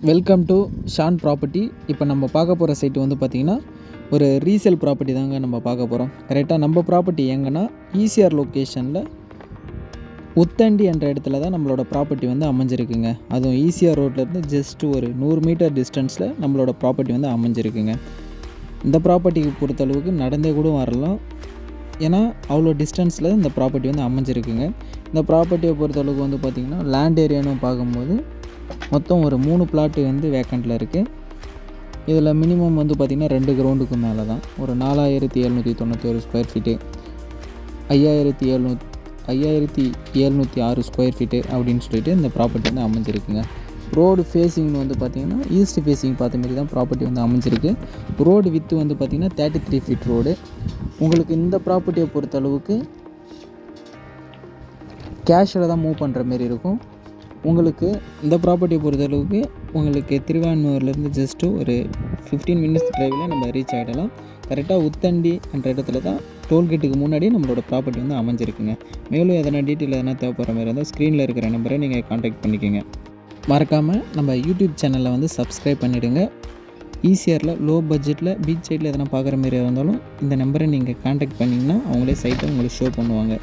Welcome to Shawn property. இப்போ நம்ம பார்க்க போகிற சைட்டு வந்து பார்த்திங்கன்னா ஒரு ரீசேல் ப்ராப்பர்ட்டி தாங்க நம்ம பார்க்க போகிறோம். கரெக்டாக நம்ம ப்ராப்பர்ட்டி எங்கன்னா ஈசிஆர் லொக்கேஷனில் உத்தண்டி என்ற இடத்துல தான் நம்மளோட ப்ராப்பர்ட்டி வந்து அமைஞ்சிருக்குங்க. அதுவும் ஈசிஆர் ரோட்லேருந்து ஜஸ்ட் ஒரு 100 மீட்டர் டிஸ்டன்ஸில் நம்மளோட ப்ராப்பர்ட்டி வந்து அமைஞ்சிருக்குங்க. இந்த ப்ராப்பர்ட்டிக்கு பொறுத்தளவுக்கு நடந்தே கூட வரலாம், ஏன்னா அவ்வளோ டிஸ்டன்ஸில் இந்த ப்ராப்பர்ட்டி வந்து அமைஞ்சிருக்குங்க. இந்த ப்ராப்பர்ட்டியை பொறுத்தளவுக்கு வந்து பார்த்திங்கன்னா லேண்ட் ஏரியான்னு பார்க்கும்போது மொத்தம் ஒரு 3 பிளாட்டு வந்து வேக்கண்ட்டில் இருக்குது. இதில் மினிமம் வந்து பார்த்திங்கன்னா 2 கிரவுண்டுக்கு மேலே தான். ஒரு 4791 ஸ்கொயர் ஃபீட்டு, 5706 ஸ்கொயர் ஃபீட்டு அப்படின்னு சொல்லிட்டு இந்த ப்ராப்பர்ட்டி வந்து அமைஞ்சிருக்குங்க. ரோடு ஃபேஸிங் வந்து பார்த்திங்கன்னா ஈஸ்ட் ஃபேஸிங் பார்த்த மாரி தான் ப்ராப்பர்ட்டி வந்து அமைஞ்சிருக்கு. ரோடு வித்து வந்து பார்த்திங்கன்னா 33 ஃபீட் ரோடு. உங்களுக்கு இந்த ப்ராப்பர்ட்டியை பொறுத்தளவுக்கு கேஷில் தான் மூவ் பண்ணுற மாரி இருக்கும். உங்களுக்கு இந்த ப்ராப்பர்ட்டியை பொறுத்தளவுக்கு உங்களுக்கு திருவான்மூர்லேருந்து ஜஸ்ட்டு ஒரு 15 மினிட்ஸ் டிரைவில் நம்ம ரீச் ஆகிடலாம். கரெக்டாக உத்தண்டி என்ற இடத்துல தான் டோல்கேட்டுக்கு முன்னாடியே நம்மளோட ப்ராப்பர்ட்டி வந்து அமைஞ்சிருக்குங்க. மேலும் எதனா டீட்டெயில் எதனா தேவைப்படுற மாதிரி இருந்தால் ஸ்க்ரீனில் இருக்கிற நம்பரை நீங்கள் காண்டாக்ட் பண்ணிக்கோங்க. மறக்காமல் நம்ம யூடியூப் சேனலில் வந்து சப்ஸ்கிரைப் பண்ணிவிடுங்க. ஈசிஆரில் லோ பட்ஜெட்டில் பீச் சைடில் எதனா பார்க்குற மாரி இருந்தாலும் இந்த நம்பரை நீங்கள் காண்டாக்ட் பண்ணிங்கன்னா அவங்களே சைட்டை உங்களுக்கு ஷோ பண்ணுவாங்க.